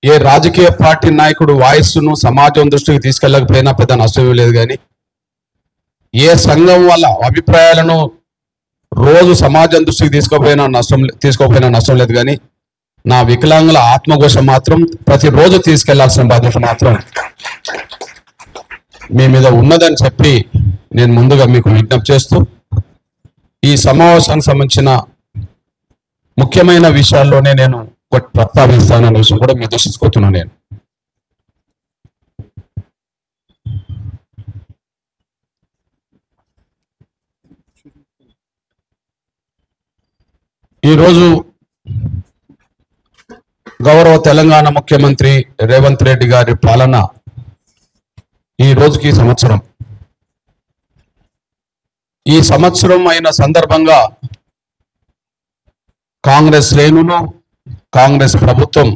ఏ రాజకీయ పార్టీ నాయకుడు వాయిస్ను సమాజం దృష్టికి తీసుకెళ్ళకపోయినా పెద్ద నష్టం లేదు. కానీ ఏ సంఘం వాళ్ళ అభిప్రాయాలను రోజు సమాజం దృష్టికి తీసుకోకపోయినా నష్టం లేదు. కానీ నా వికలాంగుల ఆత్మఘోష మాత్రం ప్రతిరోజు తీసుకెళ్లాల్సిన బాధ్యత మాత్రం మీ మీద ఉన్నదని చెప్పి నేను ముందుగా మీకు విజ్ఞప్తి చేస్తూ ఈ సమావేశానికి సంబంధించిన ముఖ్యమైన విషయాల్లోనే నేను ప్రస్తావిస్తానన్న విషయం కూడా మీ దృష్టిస్తున్నాను. నేను ఈరోజు గౌరవ తెలంగాణ ముఖ్యమంత్రి రేవంత్ రెడ్డి గారి పాలన ఈ రోజుకి సంవత్సరం. ఈ సంవత్సరం అయిన సందర్భంగా కాంగ్రెస్ శ్రేణులు, కాంగ్రెస్ ప్రభుత్వం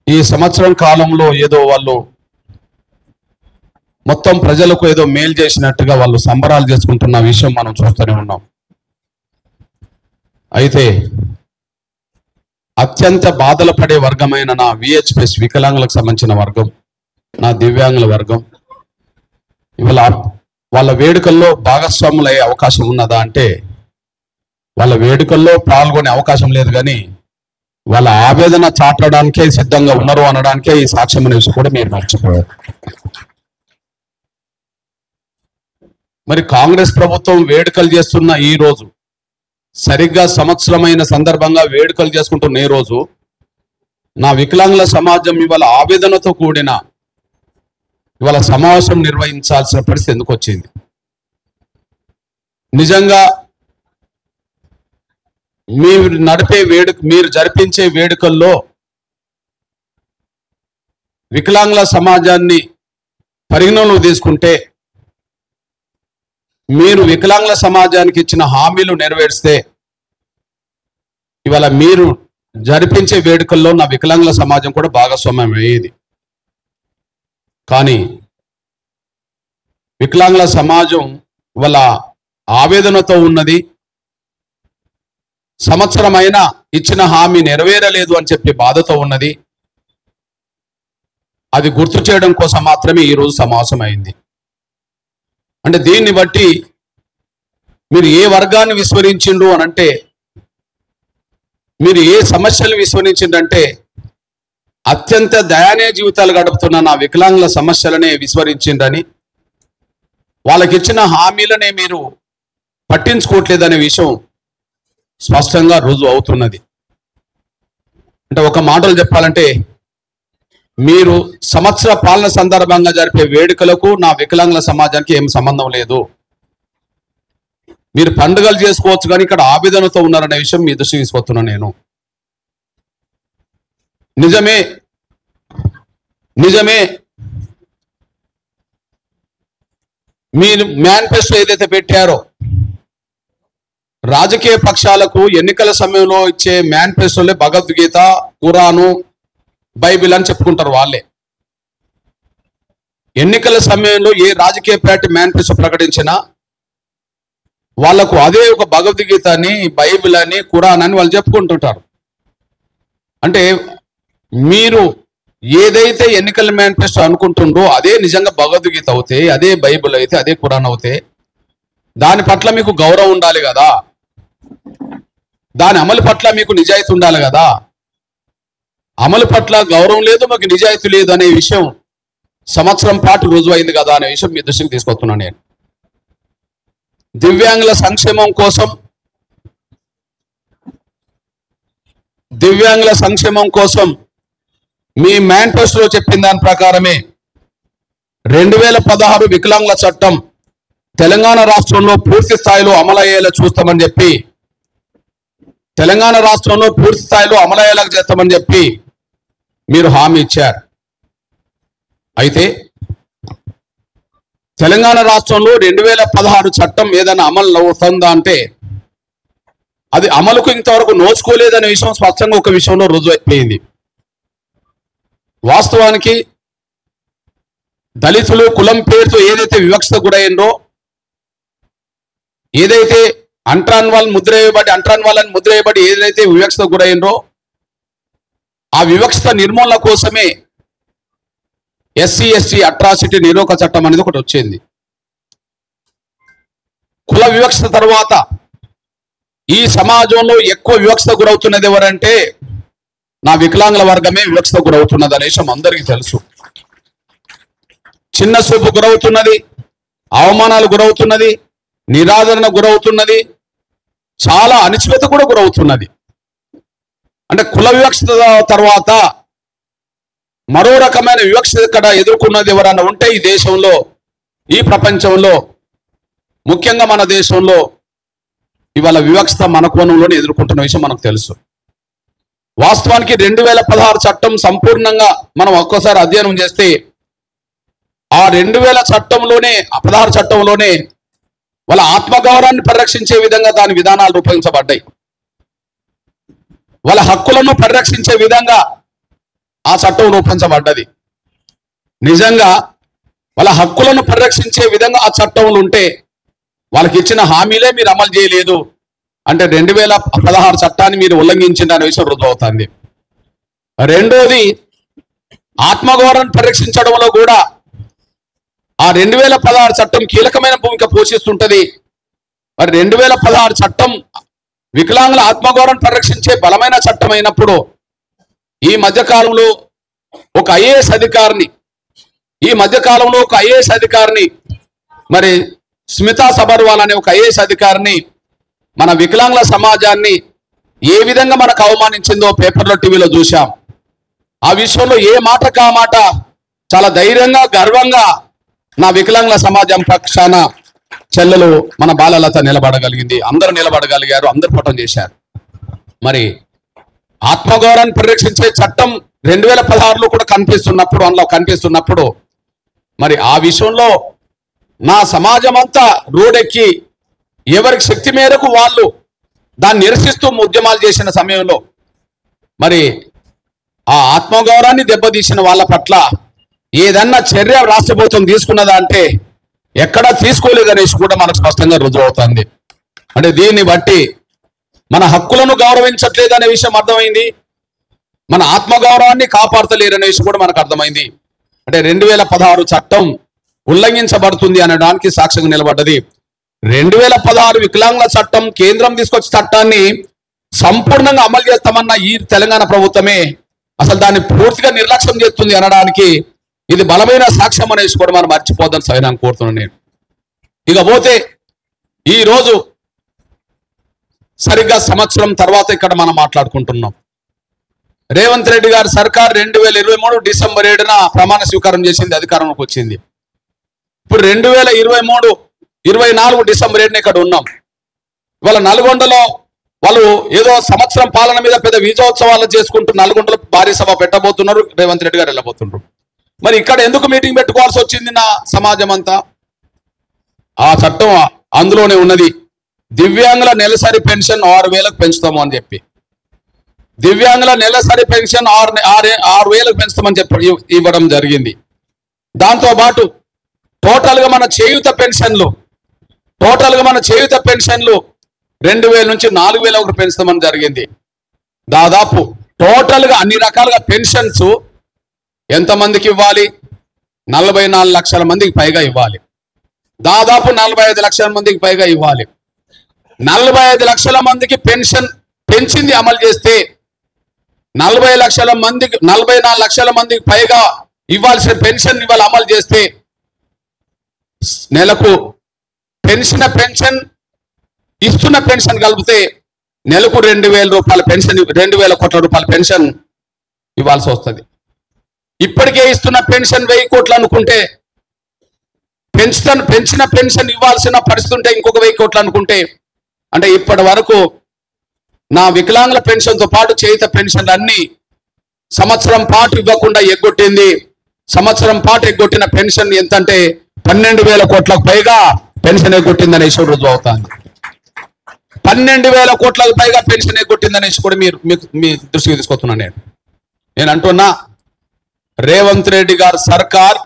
ఈ సంవత్సరం కాలంలో ఏదో వాళ్ళు మొత్తం ప్రజలకు ఏదో మేలు చేసినట్టుగా వాళ్ళు సంబరాలు చేసుకుంటున్న విషయం మనం చూస్తూనే ఉన్నాం. అయితే అత్యంత బాధలు పడే వర్గమైన నా విహెచ్పిఎస్ వికలాంగులకు సంబంధించిన వర్గం, నా దివ్యాంగుల వర్గం ఇవాళ వాళ్ళ వేడుకల్లో భాగస్వాములు అయ్యే అవకాశం ఉన్నదా అంటే వాళ్ళ వేడుకల్లో పాల్గొనే అవకాశం లేదు. కానీ వాళ్ళ ఆవేదన చాటడానికే సిద్ధంగా ఉన్నారు అనడానికే ఈ సాక్ష్యం అనే విషయం కూడా మీరు మర్చిపోయారు. మరి కాంగ్రెస్ ప్రభుత్వం వేడుకలు చేస్తున్న ఈ రోజు, సరిగ్గా సంవత్సరమైన సందర్భంగా వేడుకలు చేసుకుంటున్న ఈ రోజు నా వికలాంగుల సమాజం ఇవాళ ఆవేదనతో కూడిన ఇవాళ సమావేశం నిర్వహించాల్సిన పరిస్థితి ఎందుకు వచ్చింది? నిజంగా మీరు జరిపించే వేడుకల్లో వికలాంగుల సమాజాన్ని పరిగణనలోకి తీసుకుంటే, మీరు వికలాంగుల సమాజానికి ఇచ్చిన హామీలు నెరవేర్స్తే ఇవాళ మీరు జరిపించే వేడుకల్లో నా వికలాంగుల సమాజం కూడా భాగస్వామ్యం అయ్యేది. కానీ వికలాంగుల సమాజం వాళ్ళ ఆవేదనతో ఉన్నది. సంవత్సరమైనా ఇచ్చిన హామీ నెరవేరలేదు అని చెప్పి బాధతో ఉన్నది. అది గుర్తు చేయడం కోసం మాత్రమే ఈరోజు సమావేశం అయింది. అంటే దీన్ని బట్టి మీరు ఏ వర్గాన్ని విస్మరించిండ్రు అని అంటే, మీరు ఏ సమస్యలు విస్మరించిండ్రంటే అత్యంత దయానీయ జీవితాలు గడుపుతున్న నా వికలాంగుల సమస్యలనే విస్మరించిండ్రని, వాళ్ళకి ఇచ్చిన హామీలనే మీరు పట్టించుకోవట్లేదనే విషయం స్పష్టంగా రుజువు అవుతున్నది. అంటే ఒక మాటలు చెప్పాలంటే, మీరు సంవత్సర పాలన సందర్భంగా జరిపే వేడుకలకు నా వికలాంగుల సమాజానికి ఏం సంబంధం లేదు. మీరు పండుగలు చేసుకోవచ్చు కానీ ఇక్కడ ఆవేదనతో ఉన్నారనే విషయం మీ దృష్టికి తీసుకొస్తున్నాను నేను. నిజమే మీరు మేనిఫెస్టో ఏదైతే పెట్టారో, రాజకీయ పక్షాలకు ఎన్నికల సమయంలో ఇచ్చే మేనిఫెస్టోలే భగవద్గీత, ఖురాను, బైబిల్ అని చెప్పుకుంటారు వాళ్ళే. ఎన్నికల సమయంలో ఏ రాజకీయ పార్టీ మేనిఫెస్టో ప్రకటించినా వాళ్లకు అదే ఒక భగవద్గీత అని, బైబిల్ అని, ఖురాన్ అని వాళ్ళు చెప్పుకుంటుంటారు. అంటే మీరు ఏదైతే ఎన్నికల మేనిఫెస్టో అనుకుంటుండ్రో అదే నిజంగా భగవద్గీత అవుతే, అదే బైబిల్ అయితే, అదే ఖురాన్ అవుతే దాని పట్ల మీకు గౌరవం ఉండాలి కదా, దాని అమలు పట్ల మీకు నిజాయితీ ఉండాలి కదా. అమలు పట్ల గౌరవం లేదు, మాకు నిజాయితీ లేదు అనే విషయం సంవత్సరం పాటు రుజువైంది కదా అనే విషయం మీ దృష్టికి తీసుకొస్తున్నాను నేను. దివ్యాంగుల సంక్షేమం కోసం మీ మేనిఫెస్టోలో చెప్పిన దాని ప్రకారమే 2016 వికలాంగుల చట్టం తెలంగాణ రాష్ట్రంలో పూర్తి స్థాయిలో అమలయ్యేలా చూస్తామని చెప్పి, తెలంగాణ రాష్ట్రంలో పూర్తి స్థాయిలో అమలయ్యేలా చేస్తామని చెప్పి మీరు హామీ ఇచ్చారు. అయితే తెలంగాణ రాష్ట్రంలో 2016 చట్టం ఏదైనా అమలు అవుతుందా అంటే అది అమలుకు ఇంతవరకు నోచుకోలేదనే విషయం స్పష్టంగా ఒక విషయంలో రుజువైపోయింది. వాస్తవానికి దళితులు కులం పేరుతో ఏదైతే వివక్షత గురైందో, ఏదైతే అంట్రాన్ వాళ్ళని ముద్ర వేయబడి ఏదైతే వివక్షత గురైందో ఆ వివక్షత నిర్మూలన కోసమే ఎస్సీ ఎస్టీ అట్రాసిటీ నిరోధక చట్టం అనేది ఒకటి వచ్చింది. కుల వివక్షత తర్వాత ఈ సమాజంలో ఎక్కువ వివక్షత గురవుతున్నది ఎవరంటే నా వికలాంగుల వర్గమే వివక్షత గురవుతున్నది అనే విషయం అందరికీ తెలుసు. చిన్న చూపు గురవుతున్నది, అవమానాలు గురవుతున్నది, నిరాదరణ గురవుతున్నది, చాలా అణచివేత కూడా గురవుతున్నది. అంటే కుల వివక్షత తర్వాత మరో రకమైన వివక్షత ఇక్కడ ఎదుర్కొన్నది ఎవరన్నా ఉంటే ఈ దేశంలో, ఈ ప్రపంచంలో, ముఖ్యంగా మన దేశంలో ఇవాళ వివక్షత మన కోణంలోనే ఎదుర్కొంటున్న విషయం మనకు తెలుసు. వాస్తవానికి 2016 చట్టం సంపూర్ణంగా మనం ఒక్కోసారి అధ్యయనం చేస్తే ఆ 2000 చట్టంలోనే, 16 చట్టంలోనే వాళ్ళ ఆత్మగౌరవాన్ని పరిరక్షించే విధంగా దాని విధానాలు రూపొందించబడ్డాయి. వాళ్ళ హక్కులను పరిరక్షించే విధంగా ఆ చట్టం రూపొందించబడ్డది. నిజంగా వాళ్ళ హక్కులను పరిరక్షించే విధంగా ఆ చట్టంలో ఉంటే వాళ్ళకి ఇచ్చిన హామీలే మీరు అమలు చేయలేదు అంటే 2016 చట్టాన్ని మీరు ఉల్లంఘించిన అనే విషయం రుజువవుతుంది. రెండోది, ఆత్మగౌరవాన్ని పరిరక్షించడంలో కూడా ఆ 2016 చట్టం కీలకమైన భూమిక పోషిస్తుంటది. మరి 2016 చట్టం వికలాంగుల ఆత్మగౌరవం పరిరక్షించే బలమైన చట్టం అయినప్పుడు ఈ మధ్యకాలంలో ఒక ఐఏఎస్ అధికారిని మరి స్మితా సబర్వాల్ అనే ఒక ఐఏఎస్ అధికారిని మన వికలాంగుల సమాజాన్ని ఏ విధంగా మనకు అవమానించిందో పేపర్లో, టీవీలో చూశాం. ఆ విషయంలో ఏ మాట కా మాట చాలా ధైర్యంగా, గర్వంగా నా వికలాంగుల సమాజం పక్షాన చెల్లెలు మన బాలలత నిలబడగలిగింది. అందరూ నిలబడగలిగారు, అందరూ పట్టం చేశారు. మరి ఆత్మగౌరవాన్ని పరిరక్షించే చట్టం 2016లో కూడా కనిపిస్తున్నప్పుడు మరి ఆ విషయంలో నా సమాజం అంతా రోడెక్కి ఎవరికి శక్తి మేరకు వాళ్ళు దాన్ని నిరసిస్తూ ఉద్యమాలు చేసిన సమయంలో మరి ఆ ఆత్మగౌరవాన్ని దెబ్బతీసిన వాళ్ళ పట్ల ఏదన్నా చర్య రాష్ట్ర ప్రభుత్వం తీసుకున్నదా అంటే ఎక్కడా తీసుకోలేదనేసి కూడా మనకు స్పష్టంగా రుజువు అవుతుంది. అంటే దీన్ని బట్టి మన హక్కులను గౌరవించట్లేదనే విషయం అర్థమైంది, మన ఆత్మగౌరవాన్ని కాపాడతలేరనే విషయం కూడా మనకు అర్థమైంది. అంటే 2016 చట్టం ఉల్లంఘించబడుతుంది అనడానికి సాక్ష్యంగా నిలబడ్డది. 2016 వికలాంగుల చట్టం కేంద్రం తీసుకొచ్చే చట్టాన్ని సంపూర్ణంగా అమలు చేస్తామన్న ఈ తెలంగాణ ప్రభుత్వమే అసలు దాన్ని పూర్తిగా నిర్లక్ష్యం చేస్తుంది అనడానికి ఇది బలమైన సాక్ష్యం అనేసి కూడా మనం మర్చిపోద్దని సవినాన్ని కోరుతున్నాను నేను. ఇకపోతే ఈరోజు సరిగ్గా సంవత్సరం తర్వాత ఇక్కడ మనం మాట్లాడుకుంటున్నాం. రేవంత్ రెడ్డి గారి సర్కార్ 2023 డిసెంబర్ 7న ప్రమాణ స్వీకారం చేసింది, అధికారంలోకి వచ్చింది. ఇప్పుడు 2024 డిసెంబర్ 7న ఇక్కడ ఉన్నాం. ఇవాళ నల్గొండలో వాళ్ళు ఏదో సంవత్సరం పాలన మీద పెద్ద విజయోత్సవాలు చేసుకుంటూ నల్గొండలో భారీ సభ పెట్టబోతున్నారు, రేవంత్ రెడ్డి గారు వెళ్ళబోతున్నారు. మరి ఇక్కడ ఎందుకు మీటింగ్ పెట్టుకోవాల్సి వచ్చింది నా సమాజం అంతా? ఆ చట్టం అందులోనే ఉన్నది. దివ్యాంగుల నెలసరి పెన్షన్ 6,000కు పెంచుతాము అని చెప్పి, దివ్యాంగుల నెలసరి పెన్షన్ 6,000కు పెంచుతామని చెప్పి ఇవ్వడం జరిగింది. దాంతోపాటు టోటల్గా మన చేయూత పెన్షన్లు 2,000 నుంచి 4,000 పెంచుతామని జరిగింది. దాదాపు టోటల్గా అన్ని రకాలుగా పెన్షన్స్ ఎంతమందికి ఇవ్వాలి? 44 లక్షల మందికి పైగా ఇవ్వాలి. దాదాపు 45 లక్షల మందికి పైగా ఇవ్వాలి. 45 లక్షల మందికి పెన్షన్ పెంచింది అమలు చేస్తే 44 లక్షల మందికి పైగా ఇవ్వాల్సిన పెన్షన్ ఇవాళ అమలు చేస్తే నెలకు పెన్షన్ ఇస్తున్న పెన్షన్ కలిపితే నెలకు 2,000 రూపాయల పెన్షన్, 2,000 కోట్ల రూపాయల పెన్షన్ ఇవ్వాల్సి వస్తుంది. ఇప్పటికే ఇస్తున్న పెన్షన్ 1,000 కోట్లు అనుకుంటే పెంచిన పెన్షన్ ఇవ్వాల్సిన పరిస్థితి ఉంటే ఇంకొక 1,000 కోట్లు అనుకుంటే అంటే ఇప్పటి వరకు నా వికలాంగుల పెన్షన్తో పాటు చేయుత పెన్షన్లు అన్ని సంవత్సరం పాటు ఇవ్వకుండా ఎగ్గొట్టింది. సంవత్సరం పాటు ఎగ్గొట్టిన పెన్షన్ ఎంతంటే 12,000 కోట్లకు పైగా పెన్షన్ ఎగ్గొట్టిందనే విషయం రుజువు అవుతుంది. 12,000 కోట్లకు పైగా పెన్షన్ ఎగ్గొట్టిందనేసి కూడా మీ దృష్టికి తీసుకొస్తున్నాను నేను అంటున్నా. రేవంత్ రెడ్డి గారు సర్కార్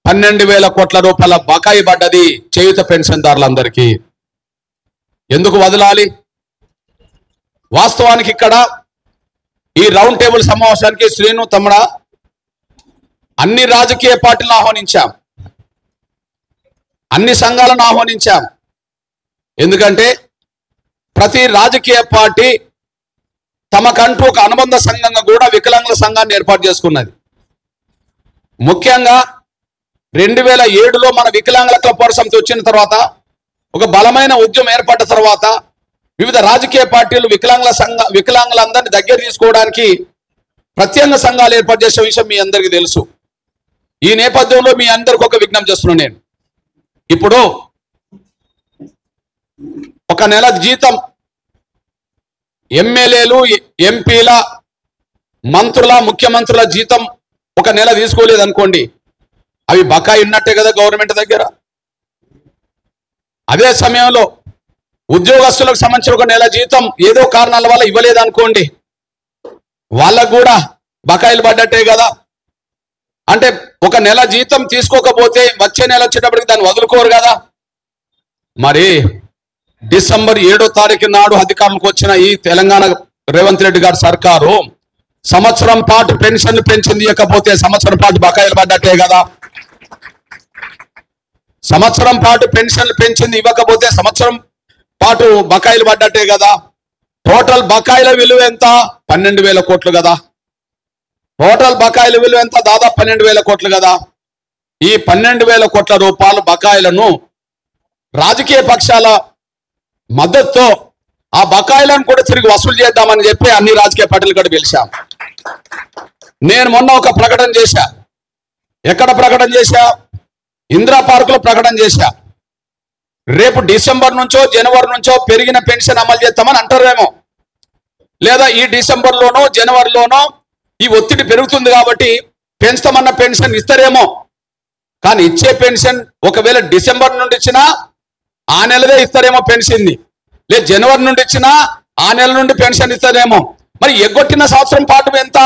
12,000 కోట్ల రూపాయల బకాయి పడ్డది చేయుత పెన్షన్దారులందరికీ. ఎందుకు వదలాలి? వాస్తవానికి ఇక్కడ ఈ రౌండ్ టేబుల్ సమావేశానికి శ్రీను తమ్ముడా అన్ని రాజకీయ పార్టీలను ఆహ్వానించాం, అన్ని సంఘాలను ఆహ్వానించాం. ఎందుకంటే ప్రతి రాజకీయ పార్టీ తమకంటూ ఒక అనుబంధ సంఘంగా కూడా వికలాంగుల సంఘాన్ని ఏర్పాటు చేసుకున్నది. ముఖ్యంగా 2007లో మన వికలాంగుల క్లబ్ పౌర సమితి వచ్చిన తర్వాత ఒక బలమైన ఉద్యమం ఏర్పడ్డ తర్వాత వివిధ రాజకీయ పార్టీలు వికలాంగులందరినీ దగ్గర తీసుకోవడానికి ప్రత్యేక సంఘాలు ఏర్పాటు చేసే విషయం మీ అందరికీ తెలుసు. ఈ నేపథ్యంలో మీ అందరికి ఒక విజ్ఞప్తి చేస్తున్నాను. నేను ఇప్పుడు ఒక నెల జీతం ఎమ్మెల్యేలు, ఎంపీల, మంత్రుల, ముఖ్యమంత్రుల జీతం ఒక నెల తీసుకోలేదు అనుకోండి, అవి బకాయి ఉన్నట్టే కదా గవర్నమెంట్ దగ్గర. అదే సమయంలో ఉద్యోగస్తులకు సంబంధించిన ఒక నెల జీతం ఏదో కారణాల వల్ల ఇవ్వలేదు అనుకోండి, వాళ్ళకు కూడా బకాయిలు పడ్డట్టే కదా. అంటే ఒక నెల జీతం తీసుకోకపోతే వచ్చే నెల వచ్చేటప్పటికి దాన్ని వదులుకోరు కదా. మరి డిసెంబర్ 7వ తారీఖు నాడు అధికారంలోకి వచ్చిన ఈ తెలంగాణ రేవంత్ రెడ్డి గారి సర్కారు సంవత్సరం పాటు పెన్షన్లు పెంచింది, ఇవ్వకపోతే సంవత్సరం పాటు బకాయిలు పడ్డట్టే కదా. సంవత్సరం పాటు పెన్షన్లు పెంచింది, ఇవ్వకపోతే సంవత్సరం పాటు బకాయిలు పడ్డట్టే కదా. టోటల్ బకాయిల విలువ ఎంత? 12,000 కోట్లు కదా. టోటల్ బకాయిల విలువ ఎంత? దాదాపు 12,000 కోట్లు కదా. ఈ 12,000 కోట్ల రూపాయల బకాయిలను రాజకీయ పక్షాల మద్దతుతో ఆ బకాయిలను కూడా తిరిగి వసూలు చేద్దామని చెప్పి అన్ని రాజకీయ పార్టీలు కూడా పిలిచాం. నేను మొన్న ఒక ప్రకటన చేశా. ఎక్కడ ప్రకటన చేశా? ఇందిరా పార్కులో ప్రకటన చేశా. రేపు డిసెంబర్ నుంచో జనవరి నుంచో పెరిగిన పెన్షన్ అమలు చేస్తామని అంటారేమో, లేదా ఈ డిసెంబర్లోనో జనవరిలోనో ఈ ఒత్తిడి పెరుగుతుంది కాబట్టి పెంచుతామన్న పెన్షన్ ఇస్తారేమో. కానీ ఇచ్చే పెన్షన్ ఒకవేళ డిసెంబర్ నుండి ఇచ్చినా ఆ నెలదే ఇస్తారేమో పెన్షన్ని, లేదు జనవరి నుండి ఇచ్చినా ఆ నెల నుండి పెన్షన్ ఇస్తారేమో. మరి ఎగ్గొట్టిన సంవత్సరం పాటు ఎంత,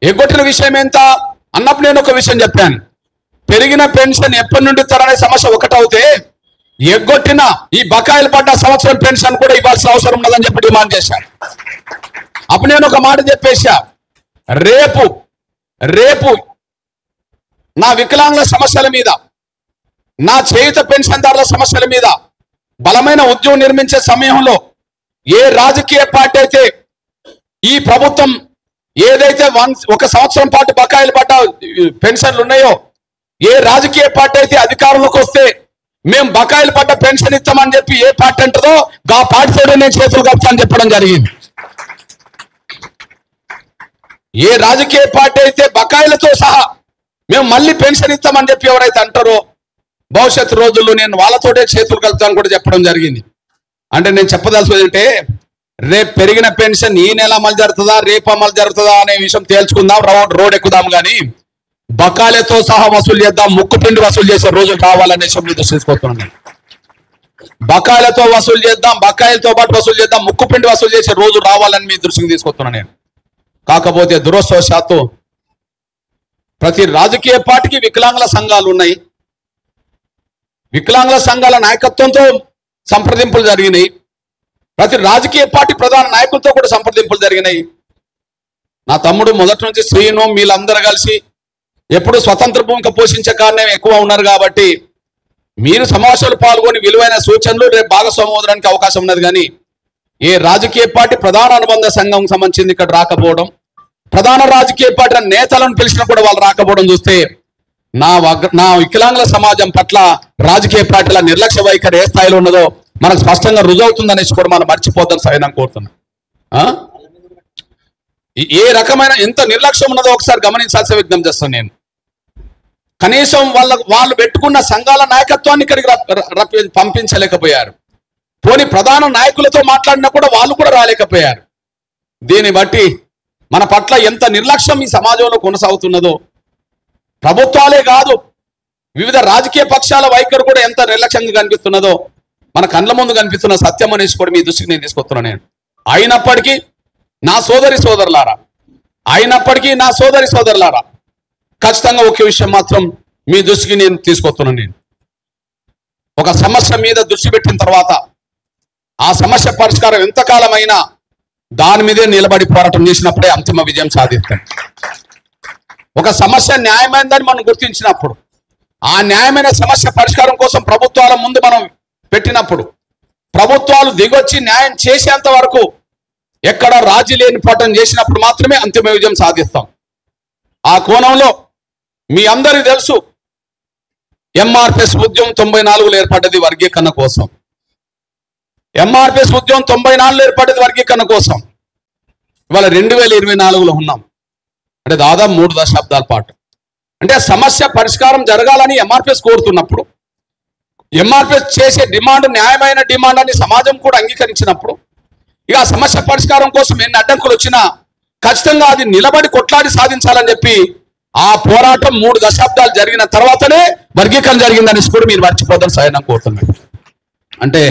ఎగ్గొట్టిన విషయం ఎంత అన్నప్పుడు నేను ఒక విషయం చెప్పాను. పెరిగిన పెన్షన్ ఎప్పటి నుండి ఇస్తారనే సమస్య ఒకటవుతే, ఎగ్గొట్టిన ఈ బకాయిలు పడ్డ సంవత్సరం పెన్షన్ కూడా ఇవ్వాల్సిన అవసరం ఉన్నదని చెప్పి డిమాండ్ చేశాను. అప్పుడు నేను ఒక మాట చెప్పేశా, రేపు నా వికలాంగుల సమస్యల మీద, నా చేయుత పెన్షన్దారుల సమస్యల మీద బలమైన ఉద్యమం నిర్మించే సమయంలో ఏ రాజకీయ పార్టీ అయితే ఈ ప్రభుత్వం ఏదైతే ఒక సంవత్సరం పాటు బకాయిలు పడ్డ పెన్షన్లు ఉన్నాయో, ఏ రాజకీయ పార్టీ అయితే అధికారంలోకి వస్తే మేము బకాయిలు పడ్డ పెన్షన్ ఇస్తామని చెప్పి ఏ పార్టీ అంటుందో ఆ పార్టీతో నేను చేతులు కలుపుతానని చెప్పడం జరిగింది. ఏ రాజకీయ పార్టీ అయితే బకాయిలతో సహా మేము మళ్ళీ పెన్షన్ ఇస్తామని చెప్పి ఎవరైతే అంటారో భవిష్యత్తు రోజుల్లో నేను వాళ్ళతోటే చేతులు కలుపుతాను కూడా చెప్పడం జరిగింది. అంటే నేను చెప్పదలుచుకుంది అంటే, రేపు పెరిగిన పెన్షన్ ఈ నెల అమలు జరుగుతుందా రేపు అమలు జరుగుతుందా అనే విషయం తేల్చుకుందాం, రోడ్ ఎక్కుదాం. కానీ బకాయిలతో సహా వసూలు చేద్దాం, ముక్కుపిండి వసూలు చేసే రోజులు కావాలనే విషయం మీద తీసుకొస్తున్నాను. బకాయిలతో వసూలు చేద్దాం, బకాయిలతో పాటు వసూలు చేద్దాం, ముక్కుపిండి వసూలు చేసే రోజు రావాలని మీ దృష్టికి తీసుకొస్తున్నాను నేను. కాకపోతే దురదృష్టవశాత్తు ప్రతి రాజకీయ పార్టీకి వికలాంగుల సంఘాలు ఉన్నాయి. వికలాంగుల సంఘాల నాయకత్వంతో సంప్రదింపులు జరిగినాయి. ప్రతి రాజకీయ పార్టీ ప్రధాన నాయకులతో కూడా సంప్రదింపులు జరిగినాయి. నా తమ్ముడు మొదటి నుంచి శ్రీను వీళ్ళందరూ కలిసి ఎప్పుడు స్వతంత్ర భూమిక పోషించే కారణం ఎక్కువ ఉన్నారు కాబట్టి మీరు సమావేశాలు పాల్గొని విలువైన సూచనలు రేపు భాగస్వామ్యం అవడానికి అవకాశం ఉన్నది. కానీ ఏ రాజకీయ పార్టీ ప్రధాన అనుబంధ సంఘం సంబంధించింది ఇక్కడ రాకపోవడం, ప్రధాన రాజకీయ పార్టీ నేతలను పిలిచినా కూడా వాళ్ళు రాకపోవడం చూస్తే నా వికలాంగుల సమాజం పట్ల రాజకీయ పార్టీల నిర్లక్ష్య వైఖరి ఏ స్థాయిలో ఉన్నదో మనకు స్పష్టంగా రుజువుతుందనేసి కూడా మనం మర్చిపోతాం సైనా కోరుతున్నాం. ఏ రకమైన ఎంత నిర్లక్ష్యం ఉన్నదో ఒకసారి గమనించాల్సిన విజ్ఞప్తి చేస్తాను నేను. కనీసం వాళ్ళు పెట్టుకున్న సంఘాల నాయకత్వాన్ని ఇక్కడికి పంపించలేకపోయారు. పోనీ ప్రధాన నాయకులతో మాట్లాడినా కూడా వాళ్ళు కూడా రాలేకపోయారు. దీన్ని బట్టి మన పట్ల ఎంత నిర్లక్ష్యం ఈ సమాజంలో కొనసాగుతున్నదో, ప్రభుత్వాలే కాదు వివిధ రాజకీయ పక్షాల వైఖరి కూడా ఎంత నిర్లక్ష్యంగా కనిపిస్తున్నదో మన కళ్ళ ముందు కనిపిస్తున్న సత్యం అనేసి కూడా మీ దృష్టికి నేను తీసుకొస్తున్నాను నేను. అయినప్పటికీ నా సోదరి సోదరులారా ఖచ్చితంగా ఒకే విషయం మాత్రం మీ దృష్టికి నేను తీసుకొస్తున్నాను నేను. ఒక సమస్య మీద దృష్టి పెట్టిన తర్వాత ఆ సమస్య పరిష్కారం ఎంతకాలమైనా దాని మీదే నిలబడి పోరాటం చేసినప్పుడే అంతిమ విజయం సాధిస్తాం. ఒక సమస్య న్యాయమైనదని మనం గుర్తించినప్పుడు, ఆ న్యాయమైన సమస్య పరిష్కారం కోసం ప్రభుత్వాల ముందు మనం పెట్టినప్పుడు, ప్రభుత్వాలు దిగొచ్చి న్యాయం చేసేంత వరకు ఎక్కడ రాజీ లేని పోరాటం చేసినప్పుడు మాత్రమే అంతిమ విజయం సాధిస్తాం. ఆ కోణంలో మీ అందరికీ తెలుసు, ఎంఆర్పిఎస్ ఉద్యమం 94లో ఏర్పడ్డది వర్గీకరణ కోసం. ఎంఆర్పిఎస్ ఉద్యమం 94లో ఏర్పడ్డది వర్గీకరణ కోసం. ఇవాళ 2024లో ఉన్నాం. అంటే దాదాపు 3 దశాబ్దాల పాటు. అంటే సమస్య పరిష్కారం జరగాలని ఎంఆర్పిఎస్ కోరుతున్నప్పుడు, ఎంఆర్పిఎస్ చేసే డిమాండ్ న్యాయమైన డిమాండ్ అని సమాజం కూడా అంగీకరించినప్పుడు, ఇక ఆ సమస్య పరిష్కారం కోసం ఎన్ని అడ్డంకులు వచ్చినా ఖచ్చితంగా అది నిలబడి కొట్లాడి సాధించాలని చెప్పి ఆ పోరాటం 3 దశాబ్దాలు జరిగిన తర్వాతనే వర్గీకరణ జరిగిందని కూడా మీరు మర్చిపోతారు సాయనం కోరుతున్నాను. అంటే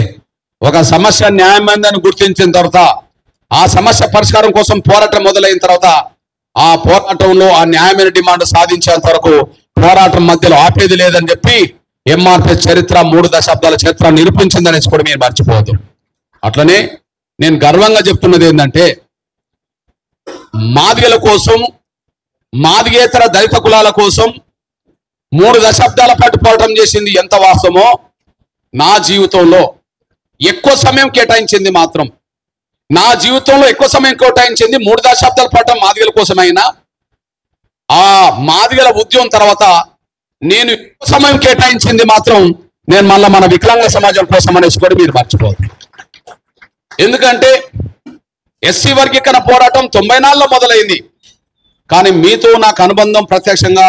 ఒక సమస్య న్యాయమైందని గుర్తించిన తర్వాత, ఆ సమస్య పరిష్కారం కోసం పోరాటం మొదలైన తర్వాత, ఆ పోరాటంలో ఆ న్యాయమైన డిమాండ్ సాధించేంత వరకు పోరాటం మధ్యలో ఆపేది లేదని చెప్పి ఎంఆర్పిఎస్ చరిత్ర 3 దశాబ్దాల చరిత్ర నిరూపించిందని కూడా మీరు మర్చిపోవద్దు. అట్లనే నేను గర్వంగా చెప్తున్నది ఏంటంటే, మాదిగల కోసం, మాదిగేతర దళిత కులాల కోసం 3 దశాబ్దాల పాటు పోరాటం చేసింది ఎంత వాస్తవమో, నా జీవితంలో ఎక్కువ సమయం కేటాయించింది మాత్రం, నా జీవితంలో ఎక్కువ సమయం కేటాయించింది 3 దశాబ్దాల పాటు మాదిగల కోసమైనా, ఆ మాదిగల ఉద్యమం తర్వాత నేను ఎక్కువ సమయం కేటాయించింది మాత్రం నేను మళ్ళీ మన వికలాంగ సమాజం కోసం అనేసి కూడా మీరు మర్చిపోదు. ఎందుకంటే ఎస్సీ వర్గీకరణ పోరాటం 94లో మొదలైంది, కానీ మీతో నాకు అనుబంధం ప్రత్యక్షంగా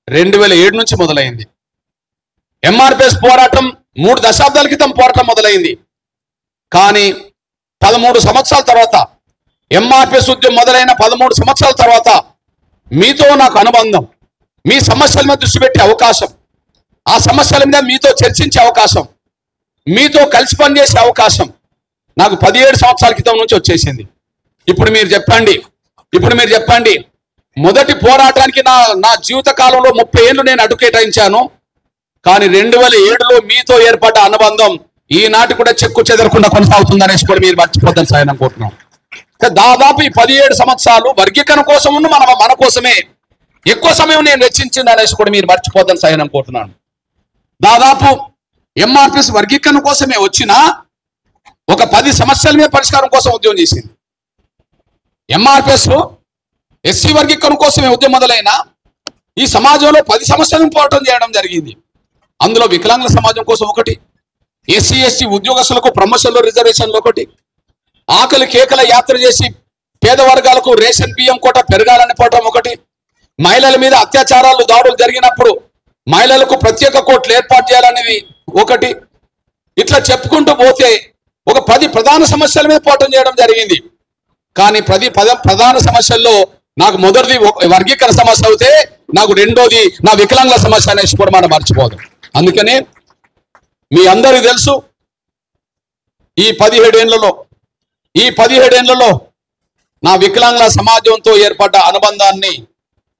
2007 నుంచి మొదలైంది. ఎంఆర్పిఎస్ పోరాటం 3 దశాబ్దాల క్రితం పోరాటం మొదలైంది, కానీ 13 సంవత్సరాల తర్వాత, ఎంఆర్పిఎస్ ఉద్యమం మొదలైన 13 సంవత్సరాల తర్వాత మీతో నాకు అనుబంధం, మీ సమస్యల మీద దృష్టి పెట్టే అవకాశం, ఆ సమస్యల మీద మీతో చర్చించే అవకాశం, మీతో కలిసి పనిచేసే అవకాశం నాకు 17 సంవత్సరాల క్రితం నుంచి వచ్చేసింది. ఇప్పుడు మీరు చెప్పండి, మొదటి పోరాటానికి నా జీవిత కాలంలో 30 ఏళ్ళు నేను అడ్డు కేటాయించాను, కానీ 2007లో మీతో ఏర్పడ్డ అనుబంధం ఈనాటి కూడా చెక్కు చెదరకుండా కొనసాగుతుందనేసి కూడా మీరు మర్చిపోద్దని సాయం అనుకుంటున్నాం. దాదాపు ఈ 17 సంవత్సరాలు వర్గీకరణ కోసం మన కోసమే ఎక్కువ సమయం నేను వెచ్చించింది అనేసి కూడా మీరు మర్చిపోద్దని సాయం అనుకుంటున్నాను. దాదాపు ఎంఆర్పిఎస్ వర్గీకరణ కోసమే వచ్చిన ఒక 10 సమస్యల మీద పరిష్కారం కోసం ఉద్యమం చేసింది. ఎంఆర్పిఎస్ ఎస్సీ వర్గీకరణ కోసమే ఉద్యమం మొదలైన ఈ సమాజంలో 10 సమస్యలను పోరాటం చేయడం జరిగింది. అందులో వికలాంగుల సమాజం కోసం ఒకటి, ఎస్సీ ఎస్టీ ఉద్యోగస్తులకు ప్రమోషన్లు రిజర్వేషన్లు ఒకటి, ఆకలి కేకల యాత్ర చేసి పేద వర్గాలకు రేషన్ బియ్యం కోట పెరగాలని పోవటం ఒకటి, మహిళల మీద అత్యాచారాలు దాడులు జరిగినప్పుడు మహిళలకు ప్రత్యేక కోర్టులు ఏర్పాటు చేయాలనేది ఒకటి. ఇట్లా చెప్పుకుంటూ పోతే ఒక 10 ప్రధాన సమస్యల మీద పోరాటం చేయడం జరిగింది. కానీ 10 ప్రధాన సమస్యల్లో నాకు మొదటిది వర్గీకరణ సమస్య అవుతే, నాకు రెండోది నా వికలాంగుల సమస్య అనేసి కూడా మనం మర్చిపోదు. అందుకనే మీ అందరికీ తెలుసు, ఈ 17 ఏళ్లలో నా వికలాంగుల సమాజంతో ఏర్పడ్డ అనుబంధాన్ని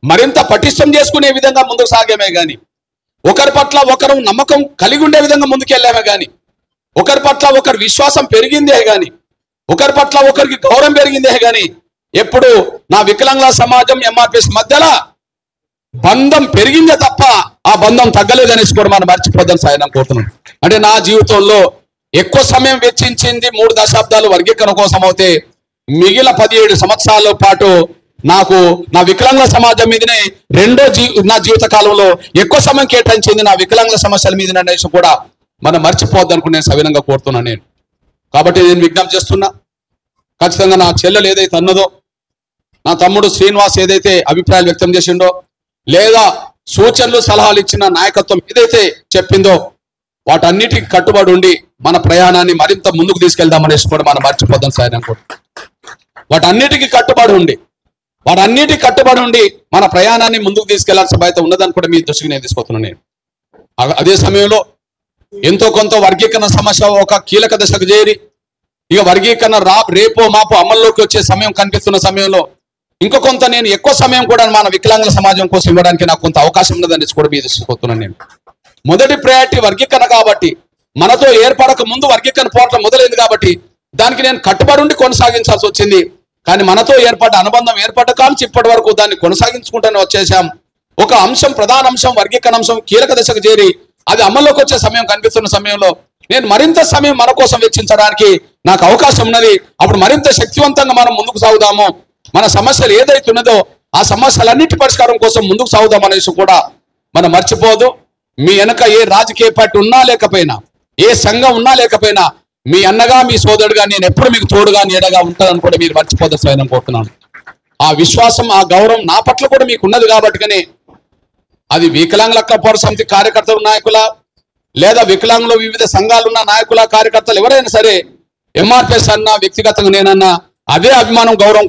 మరింత పటిష్టం చేసుకునే విధంగా ముందుకు సాగామే కానీ, ఒకరి పట్ల ఒకరు నమ్మకం కలిగి ఉండే విధంగా ముందుకెళ్ళామే కానీ, ఒకరి పట్ల ఒకరి విశ్వాసం పెరిగిందే కానీ, ఒకరి పట్ల ఒకరికి గౌరవం పెరిగిందే కానీ, ఎప్పుడు నా వికలాంగుల సమాజం ఎంఆర్పిఎస్ మధ్యలో బంధం పెరిగిందే తప్ప ఆ బంధం తగ్గలేదనేసి కూడా మనం మర్చిపోద్దని సాయం కోరుతున్నాం. అంటే నా జీవితంలో ఎక్కువ సమయం వెచ్చించింది 3 దశాబ్దాలు వర్గీకరణ కోసం అవుతే, మిగిలిన 17 సంవత్సరాల పాటు నాకు నా వికలాంగుల సమాజం మీదనే నా జీవిత కాలంలో ఎక్కువ సమయం కేటాయించింది నా వికలాంగుల సమస్యల మీద అనేసి కూడా మనం మర్చిపోవద్దనుకుని నేను సవినంగా కోరుతున్నాను నేను. కాబట్టి నేను విజ్ఞప్తి చేస్తున్నా, ఖచ్చితంగా నా చెల్లెలు ఏదైతే అన్నదో, నా తమ్ముడు శ్రీనివాస్ ఏదైతే అభిప్రాయాలు వ్యక్తం చేసిండో, లేదా సూచనలు సలహాలు ఇచ్చిన నాయకత్వం ఏదైతే చెప్పిందో, వాటన్నిటికి కట్టుబడి ఉండి మన ప్రయాణాన్ని మరింత ముందుకు తీసుకెళ్దామనేసి కూడా మనం మర్చిపోదాం సార్ అనుకుంటున్నాం. వాటన్నిటికీ కట్టుబడి ఉండి మన ప్రయాణాన్ని ముందుకు తీసుకెళ్లాల్సిన బాధ్యత ఉన్నదని కూడా మీ దృష్టికి నేను తీసుకొస్తున్నాను నేను. అదే సమయంలో ఎంతో కొంత వర్గీకరణ సమస్య ఒక కీలక దశకు చేరి, ఇక వర్గీకరణ రేపో మాపో అమల్లోకి వచ్చే సమయం కనిపిస్తున్న సమయంలో ఇంకో కొంత నేను ఎక్కువ సమయం కూడా మన వికలాంగుల సమాజం కోసం ఇవ్వడానికి నాకు కొంత అవకాశం ఉన్నదని కూడా మీ దృష్టికి వస్తున్నాను నేను. మొదటి ప్రయారిటీ వర్గీకరణ కాబట్టి, మనతో ఏర్పడక ముందు వర్గీకరణ పోరాటం మొదలైంది కాబట్టి దానికి నేను కట్టుబడి ఉండి కొనసాగించాల్సి వచ్చింది. కానీ మనతో ఏర్పడ్డ అనుబంధం ఏర్పడ్డ కాల్చి ఇప్పటి వరకు దాన్ని కొనసాగించుకుంటూనే వచ్చేసాం. ఒక అంశం, ప్రధాన అంశం, వర్గీకరణ అంశం కీలక దశకు చేరి అది అమల్లోకి వచ్చే సమయం కనిపిస్తున్న సమయంలో నేను మరింత సమయం మన కోసం వెచ్చించడానికి నాకు అవకాశం ఉన్నది. అప్పుడు మరింత శక్తివంతంగా మనం ముందుకు సాగుదాము. మన సమస్యలు ఏదైతున్నదో ఆ సమస్యలన్నిటి పరిష్కారం కోసం ముందుకు సాగుదాం అనేసి కూడా మనం మర్చిపోదు. మీ వెనక ఏ రాజకీయ పార్టీ ఉన్నా లేకపోయినా, ఏ సంఘం ఉన్నా లేకపోయినా, మీ అన్నగా మీ సోదరుడుగా నేను ఎప్పుడు మీకు తోడుగా నీడగా ఉంటానని కూడా మీరు మర్చిపోదని స్వయం కోరుతున్నాను. ఆ విశ్వాసం, ఆ గౌరవం నా పట్ల కూడా మీకు ఉన్నది కాబట్టినే అది వికలాంగుల హక్కుల పోరాట సమితి కార్యకర్తల నాయకుల, లేదా వికలాంగుల వివిధ సంఘాలున్న నాయకుల, కార్యకర్తలు ఎవరైనా సరే, ఎంఆర్పిఎస్ అన్నా, వ్యక్తిగతంగా నేనన్నా అదే అభిమానం, గౌరవం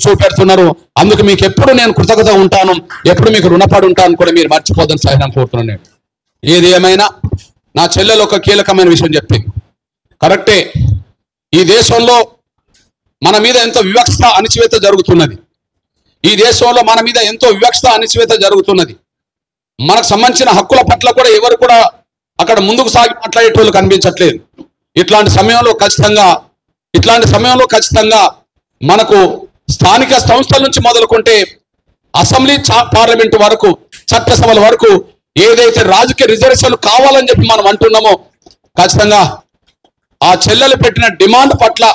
చూపెడుతున్నారు. అందుకు మీకు ఎప్పుడు నేను కృతజ్ఞత ఉంటాను, ఎప్పుడు మీకు రుణపడి ఉంటాను కూడా మీరు మర్చిపోదని సహాయం కోరుతున్నాను. నేను ఏది ఏమైనా నా చెల్లెలు ఒక కీలకమైన విషయం చెప్పింది. కరెక్టే, ఈ దేశంలో మన మీద ఎంతో వివక్ష, అణచివేత జరుగుతున్నది. ఈ దేశంలో మన మీద ఎంతో వివక్ష, అణచివేత జరుగుతున్నది. మనకు సంబంధించిన హక్కుల పట్ల కూడా ఎవరు కూడా అక్కడ ముందుకు సాగి మాట్లాడేటోళ్ళు కనిపించట్లేదు. ఇట్లాంటి సమయంలో ఖచ్చితంగా మనకు స్థానిక సంస్థల నుంచి మొదలుకుంటే అసెంబ్లీ, పార్లమెంటు వరకు, చట్టసభల వరకు ఏదైతే రాజకీయ రిజర్వేషన్లు కావాలని చెప్పి మనం అంటున్నామో, ఖచ్చితంగా ఆ చెల్లెలు పెట్టిన డిమాండ్ పట్ల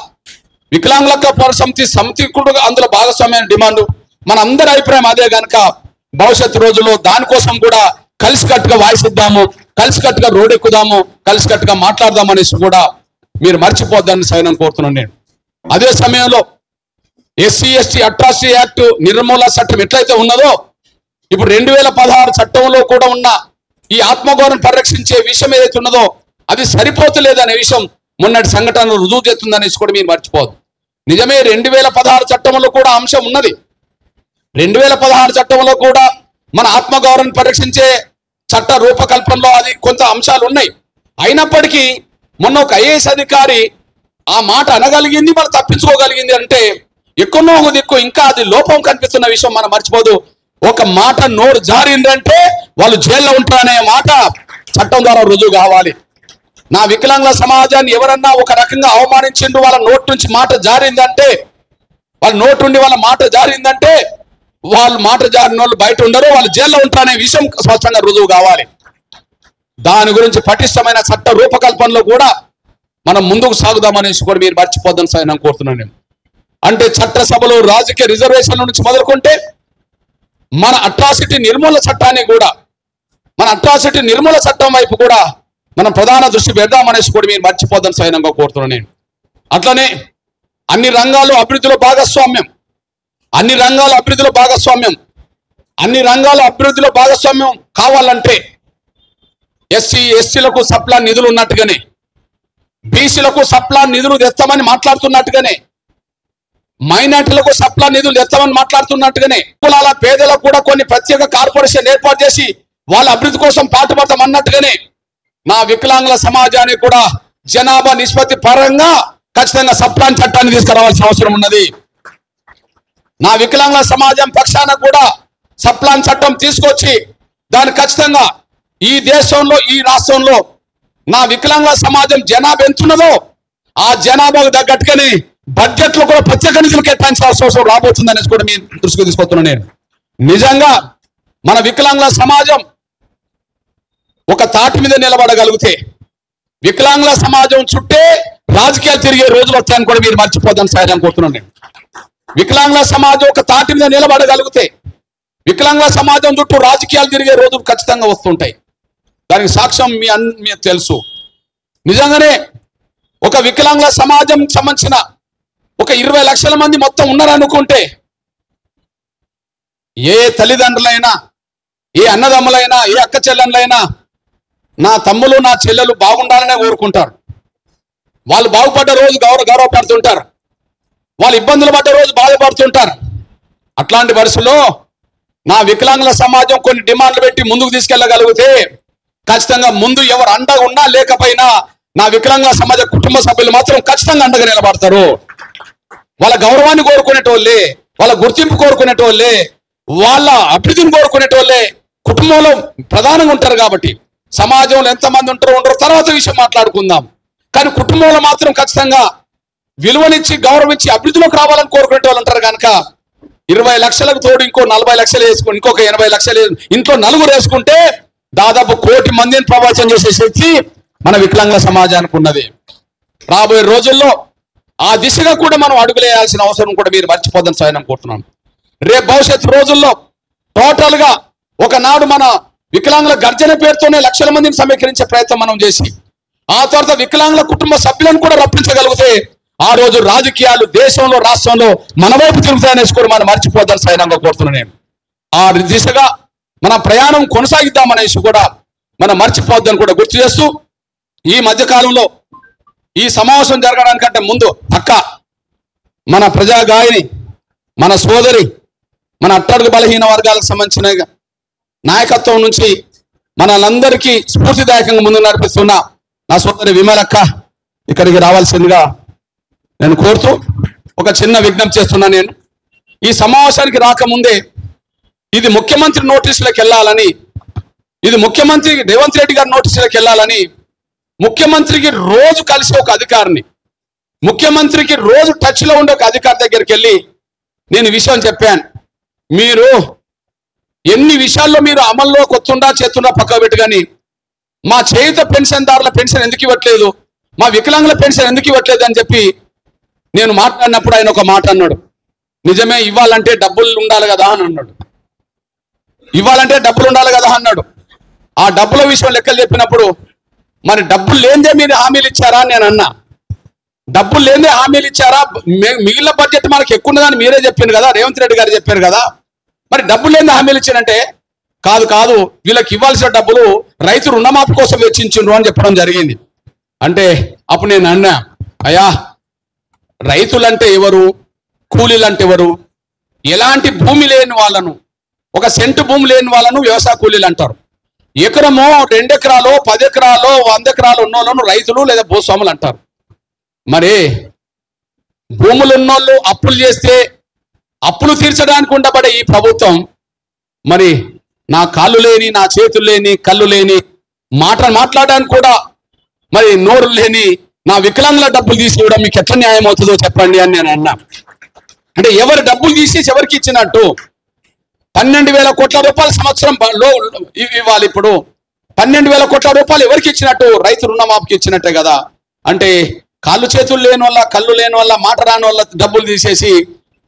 వికలాంగుల హక్కుల పోరాట సమితి కూడా అందులో భాగస్వామ్యమైన డిమాండ్, మన అందరి అభిప్రాయం అదే కనుక భవిష్యత్తు రోజుల్లో దానికోసం కూడా కలిసికట్టుగా వాయిసిద్దాము, కలిసికట్టుగా రోడ్ ఎక్కుదాము, కలిసికట్టుగా మాట్లాడదాం అనేసి కూడా మీరు మర్చిపోద్దని సైనం కోరుతున్నాను నేను. అదే సమయంలో ఎస్సీ ఎస్టీ అట్రాసిటీ యాక్ట్ నిర్మూలన చట్టం ఎట్లయితే ఉన్నదో, ఇప్పుడు 2016 చట్టంలో కూడా ఉన్న ఈ ఆత్మగౌరవం పరిరక్షించే విషయం ఏదైతే ఉన్నదో అది సరిపోతలేదనే విషయం మొన్నటి సంఘటనలు రుజువు చేస్తుందనేసి కూడా మీరు మర్చిపోదు. నిజమే, 2016 చట్టంలో కూడా అంశం ఉన్నది. 2016 చట్టంలో కూడా మన ఆత్మగౌరవం పరిరక్షించే చట్ట రూపకల్పనలో అది కొంత అంశాలు ఉన్నాయి. అయినప్పటికీ మొన్న ఒక ఐఏఎస్ అధికారి ఆ మాట అనగలిగింది, మనం తప్పించుకోగలిగింది అంటే ఎక్కడో ఒక దిక్కు ఇంకా అది లోపం కనిపిస్తున్న విషయం మనం మర్చిపోదు. ఒక మాట నోరు జారిందంటే వాళ్ళు జైల్లో ఉంటారనే మాట చట్టం ద్వారా రుజువు కావాలి. నా వికలాంగుల సమాజాన్ని ఎవరన్నా ఒక రకంగా అవమానించిండు, వాళ్ళ నోటి నుంచి మాట జారిందంటే, వాళ్ళ నోటి నుండి వాళ్ళ మాట జారిందంటే వాళ్ళు మాట జారిన వాళ్ళు బయట ఉండరు, వాళ్ళు జైల్లో ఉంటారనే విషయం స్పష్టంగా రుజువు కావాలి. దాని గురించి పటిష్టమైన చట్ట రూపకల్పనలో కూడా మనం ముందుకు సాగుదామనేసి కూడా మీరు మర్చిపోద్దని సైనం కోరుతున్నాను నేను. అంటే చట్టసభలో రాజకీయ రిజర్వేషన్ల నుంచి మొదలుకుంటే మన అట్రాసిటీ నిర్మూలన చట్టాన్ని కూడా, మన అట్రాసిటీ నిర్మూలన చట్టం వైపు కూడా మనం ప్రధాన దృష్టి పెడదామనేసి కూడా మీరు మర్చిపోద్దని సైనంగా కోరుతున్నాను నేను. అట్లనే అన్ని రంగాలు అభివృద్ధిలో భాగస్వామ్యం, అన్ని రంగాల అభివృద్ధిలో భాగస్వామ్యం కావాలంటే ఎస్సీ ఎస్టీలకు సప్లా నిధులు ఉన్నట్టుగానే, బీసీలకు సప్లా నిధులు తెస్తామని మాట్లాడుతున్నట్టుగానే, మైనార్టీలకు సప్లా నిధులు తెస్తామని మాట్లాడుతున్నట్టుగానే, కులాల పేదలకు కూడా కొన్ని ప్రత్యేక కార్పొరేషన్ ఏర్పాటు చేసి వాళ్ళ అభివృద్ధి కోసం పాటుపడతాం అన్నట్టుగానే నా వికలాంగుల సమాజానికి కూడా జనాభా నిష్పత్తి పరంగా ఖచ్చితంగా సప్లాన్ చట్టాన్ని తీసుకురావాల్సిన అవసరం ఉన్నది. నా వికలాంగుల సమాజం పక్షాన కూడా సప్లాన్ చట్టం తీసుకొచ్చి దాన్ని ఖచ్చితంగా ఈ దేశంలో, ఈ రాష్ట్రంలో నా వికలాంగుల సమాజం జనాభా ఎంతున్నదో ఆ జనాభాకు తగ్గట్టుగానే బడ్జెట్లో కూడా ప్రత్యేక నిధులు కేటాయించాల్సిన అవసరం రాబోతుందనేసి కూడా మీ దృష్టికి తీసుకొస్తున్నాను నేను. నిజంగా మన వికలాంగుల సమాజం ఒక తాటి మీద నిలబడగలిగితే, వికలాంగుల సమాజం చుట్టే రాజకీయాలు తిరిగే రోజులు వస్తాయని కూడా మీరు మర్చిపోద్దని సహాయం కోరుతున్నాను నేను. వికలాంగుల సమాజం ఒక తాటి మీద నిలబడగలిగితే, వికలాంగుల సమాజం చుట్టూ రాజకీయాలు తిరిగే రోజులు ఖచ్చితంగా వస్తుంటాయి. దానికి సాక్ష్యం మీ తెలుసు. నిజంగానే ఒక వికలాంగుల సమాజం సంబంధించిన ఒక 20 లక్షల మంది మొత్తం ఉన్నారనుకుంటే, ఏ తల్లిదండ్రులైనా, ఏ అన్నదమ్ములైనా, ఏ అక్క చెల్లెళ్ళైనా నా తమ్ములు నా చెల్లెలు బాగుండాలనే కోరుకుంటారు. వాళ్ళు బాగుపడ్డ రోజు గౌరవపడుతుంటారు, వాళ్ళు ఇబ్బందులు పడ్డ రోజు బాధపడుతుంటారు. అట్లాంటి పరిస్థితుల్లో నా వికలాంగుల సమాజం కొన్ని డిమాండ్లు పెట్టి ముందుకు తీసుకెళ్ళగలిగితే ఖచ్చితంగా ముందు ఎవరు అండగా ఉన్నా లేకపోయినా నా వికలాంగుల సమాజ కుటుంబ సభ్యులు మాత్రం ఖచ్చితంగా అండగా నిలబడతారు. వాళ్ళ గౌరవాన్ని కోరుకునేటోళ్ళే, వాళ్ళ గుర్తింపు కోరుకునేటోళ్ళే, వాళ్ళ అభివృద్ధిని కోరుకునేటోళ్ళే కుటుంబంలో ప్రధానంగా ఉంటారు. కాబట్టి సమాజంలో ఎంతమంది ఉంటారో ఉండరో తర్వాత విషయం మాట్లాడుకుందాం. కానీ కుటుంబంలో మాత్రం ఖచ్చితంగా విలువనిచ్చి గౌరవించి అభివృద్ధిలోకి రావాలని కోరుకునే వాళ్ళు ఉంటారు కనుక 20 లక్షలకు తోడు ఇంకో 40 లక్షలు వేసుకుని ఇంకొక 80 లక్షలు ఇంట్లో నలుగురు వేసుకుంటే దాదాపు 1 కోటి మందిని ప్రభావితం చేసే శక్తి మన వికలాంగుల సమాజానికి ఉన్నది. రాబోయే రోజుల్లో ఆ దిశగా కూడా మనం అడుగులేయాల్సిన అవసరం కూడా మీరు మర్చిపోద్దని స్వయం కోరుతున్నాను. రేపు భవిష్యత్తు రోజుల్లో టోటల్ గా ఒకనాడు మన వికలాంగుల గర్జన పేరుతోనే లక్షల మందిని సమీకరించే ప్రయత్నం మనం చేసి ఆ తర్వాత వికలాంగుల కుటుంబ సభ్యులను కూడా రప్పించగలిగితే ఆ రోజు రాజకీయాలు దేశంలో రాష్ట్రంలో మన వైపు తిరుగుతాయనేసి కూడా మనం మర్చిపోద్దని సైనంగా కోరుతున్నాను. నేను ఆ దిశగా మన ప్రయాణం కొనసాగిద్దామనేసి కూడా మనం మర్చిపోద్దని కూడా గుర్తు చేస్తూ ఈ మధ్యకాలంలో ఈ సమావేశం జరగడానికంటే ముందు అక్క మన ప్రజాగాయని మన సోదరి మన అట్టడుగు బలహీన వర్గాలకు సంబంధించిన నాయకత్వం నుంచి మనలందరికీ స్ఫూర్తిదాయకంగా ముందు నడిపిస్తున్న నా సోదరి విమలక్క ఇక్కడికి రావాల్సిందిగా నేను కోరుతూ ఒక చిన్న విజ్ఞప్తి చేస్తున్నా. నేను ఈ సమావేశానికి రాకముందే ఇది ముఖ్యమంత్రి నోటీసులకు వెళ్ళాలని, ఇది ముఖ్యమంత్రి రేవంత్ రెడ్డి గారి నోటీసులకు వెళ్ళాలని ముఖ్యమంత్రికి రోజు కలిసి ఒక అధికారిని, ముఖ్యమంత్రికి రోజు టచ్లో ఉండే ఒక అధికారి దగ్గరికి వెళ్ళి నేను ఈ విషయం చెప్పాను. మీరు ఎన్ని విషయాల్లో మీరు అమల్లోకి వస్తుండా చేస్తుండా పక్క పెట్టి కానీ మా చేయుత పెన్షన్దారుల పెన్షన్ ఎందుకు ఇవ్వట్లేదు, మా వికలాంగుల పెన్షన్ ఎందుకు ఇవ్వట్లేదు అని చెప్పి నేను మాట్లాడినప్పుడు ఆయన ఒక మాట అన్నాడు. నిజమే, ఇవ్వాలంటే డబ్బులు ఉండాలి కదా అని అన్నాడు. ఇవ్వాలంటే డబ్బులు ఉండాలి కదా అన్నాడు. ఆ డబ్బుల విషయం లెక్కలు చెప్పినప్పుడు మరి డబ్బులు లేనిదే మీరు హామీలు ఇచ్చారా అని నేను అన్నా. డబ్బులు లేనిదే హామీలు ఇచ్చారా, మిగిలిన బడ్జెట్ మనకు ఎక్కువ ఉన్నదని మీరే చెప్పారు కదా, రేవంత్ రెడ్డి గారు చెప్పారు కదా, మరి డబ్బులు లేనిదే హామీలు ఇచ్చారంటే కాదు వీళ్ళకి ఇవ్వాల్సిన డబ్బులు రైతు రుణమాఫీ కోసం వెచ్చించుండ్రు అని చెప్పడం జరిగింది. అంటే అప్పుడు నేను అన్నా, అయ్యా రైతులంటే ఎవరు, కూలీలంటే ఎవరు, ఎలాంటి భూమి లేని వాళ్ళను, ఒక సెంటు భూమి లేని వాళ్ళను వ్యవసాయ కూలీలు అంటారు. ఎకరమో 2 ఎకరాలు 10 ఎకరాలు 100 ఎకరాలు ఉన్నోళ్ళను రైతులు లేదా భూస్వాములు అంటారు. మరి భూములు ఉన్నోళ్ళు అప్పులు చేస్తే అప్పులు తీర్చడానికి ఉండబడే ఈ ప్రభుత్వం మరి నా కాళ్ళు లేని, నా చేతులు లేని, కళ్ళు లేని, మాట్లాడడానికి కూడా మరి నోరు లేని నా వికలాంగుల డబ్బులు తీసి ఇవ్వడం మీకు ఎట్లా న్యాయం అవుతుందో చెప్పండి అని నేను అన్నా. అంటే ఎవరు డబ్బులు తీసి ఎవరికి ఇచ్చినట్టు? 12,000 కోట్ల రూపాయల సంవత్సరం ఇవ్వాలి. ఇప్పుడు 12,000 కోట్ల రూపాయలు ఎవరికి ఇచ్చినట్టు? రైతు రుణమాఫీకి ఇచ్చినట్టే కదా. అంటే కాళ్ళు చేతులు లేని వల్ల, కళ్ళు లేని వల్ల, మాట రాని వల్ల డబ్బులు తీసేసి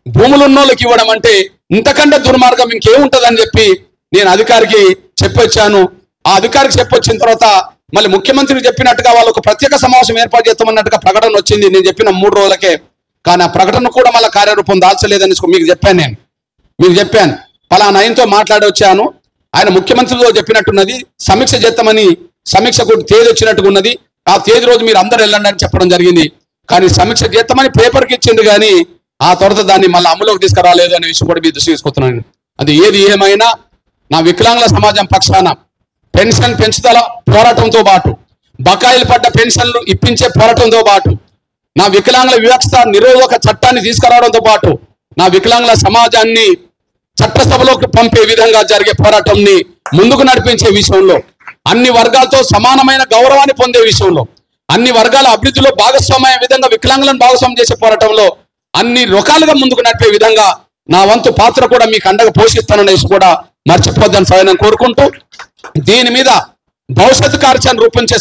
భూములు ఉన్న వాళ్ళకి ఇవ్వడం అంటే ఇంతకంటే దుర్మార్గం ఇంకేముంటదని చెప్పి నేను అధికారికి చెప్పొచ్చాను. ఆ అధికారికి చెప్పొచ్చిన తర్వాత మళ్ళీ ముఖ్యమంత్రికి చెప్పినట్టుగా వాళ్ళు ఒక ప్రత్యేక సమావేశం ఏర్పాటు చేస్తామన్నట్టుగా ప్రకటన వచ్చింది నేను చెప్పిన 3 రోజులకే. కానీ ఆ ప్రకటన కూడా మళ్ళీ కార్యరూపం దాల్చలేదని మీకు చెప్పాను. నేను మీకు చెప్పాను, పలానా ఆయనతో మాట్లాడి వచ్చాను, ఆయన ముఖ్యమంత్రితో చెప్పినట్టున్నది, సమీక్ష చేస్తామని సమీక్షకు తేదీ వచ్చినట్టుగా ఉన్నది, ఆ తేదీ రోజు మీరు అందరూ వెళ్ళండి అని చెప్పడం జరిగింది. కానీ సమీక్ష చేస్తామని పేపర్కి ఇచ్చింది కానీ ఆ తర్వాత దాన్ని మళ్ళీ అమలులోకి తీసుకురాలేదు అనే విషయం కూడా మీరు దృష్టి తీసుకొస్తున్నాను. అది ఏది ఏమైనా నా వికలాంగుల సమాజం పక్షాన పెన్షన్ పెంచుదల పోరాటంతో పాటు, బకాయిలు పడ్డ పెన్షన్లు ఇప్పించే పోరాటంతో పాటు, నా వికలాంగుల వివక్ష నిరోధక చట్టాన్ని తీసుకురావడంతో పాటు, నా వికలాంగుల సమాజాన్ని చట్టసభలోకి పంపే విధంగా జరిగే పోరాటంని ముందుకు నడిపించే విషయంలో, అన్ని వర్గాలతో సమానమైన గౌరవాన్ని పొందే విషయంలో, అన్ని వర్గాల అభివృద్ధిలో భాగస్వామ్య విధంగా వికలాంగులను భాగస్వామ్యం చేసే పోరాటంలో అన్ని రకాలుగా ముందుకు నడిపే విధంగా నా వంతు పాత్ర కూడా మీకు అండగా పోషిస్తాననేసి కూడా మర్చిపోద్దని సహాయం కోరుకుంటూ, దీని మీద భవిష్యత్తు కార్యాచరణ రూపొందించే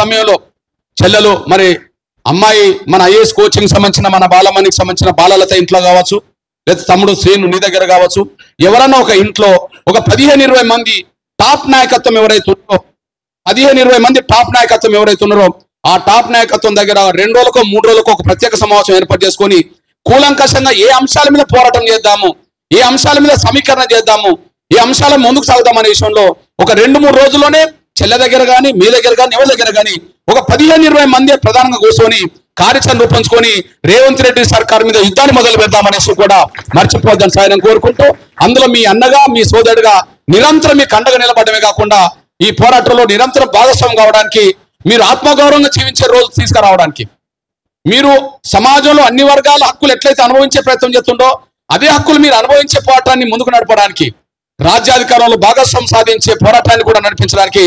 సమయంలో చెల్లెలు మరి అమ్మాయి మన ఐఏఎస్ కోచింగ్ సంబంధించిన మన బాలమణికి సంబంధించిన బాలలత ఇంట్లో కావచ్చు, లేదా తమ్ముడు శ్రీను నీ దగ్గర కావచ్చు, ఎవరన్నా ఒక ఇంట్లో ఒక 15-20 మంది టాప్ నాయకత్వం ఎవరైతే ఉన్నారో, 15-20 మంది టాప్ నాయకత్వం ఎవరైతే ఉన్నారో ఆ టాప్ నాయకత్వం దగ్గర 2 రోజులకో 3 రోజులకో ఒక ప్రత్యేక సమావేశం ఏర్పాటు చేసుకొని కూలంకషంగా ఏ అంశాల మీద పోరాటం చేద్దాము, ఏ అంశాల మీద సమీకరణ చేద్దాము, ఏ అంశాల ముందుకు సాగుదామనే విషయంలో ఒక 2-3 రోజుల్లోనే చెల్లె దగ్గర కానీ మీ దగ్గర కానీ ఎవరి దగ్గర కానీ ఒక 15-20 మంది ప్రధానంగా కూర్చొని కార్యాచరణ రూపొంచుకొని రేవంత్ రెడ్డి సర్కార్ మీద యుద్ధాన్ని మొదలు పెడదామనేసి కూడా మర్చిపోద్దని సాయం కోరుకుంటూ, అందులో మీ అన్నగా మీ సోదరుడిగా నిరంతరం మీకు అండగా నిలబడమే కాకుండా ఈ పోరాటంలో నిరంతరం భాగస్వామ్యం కావడానికి, మీరు ఆత్మగౌరవంగా జీవించే రోజు తీసుకురావడానికి, మీరు సమాజంలో అన్ని వర్గాల హక్కులు ఎట్లయితే అనుభవించే ప్రయత్నం చేస్తుండో అదే హక్కులు మీరు అనుభవించే పోరాటాన్ని ముందుకు నడపడానికి, రాజ్యాధికారంలో భాగస్వామ్యం సాధించే పోరాటాన్ని కూడా నడిపించడానికి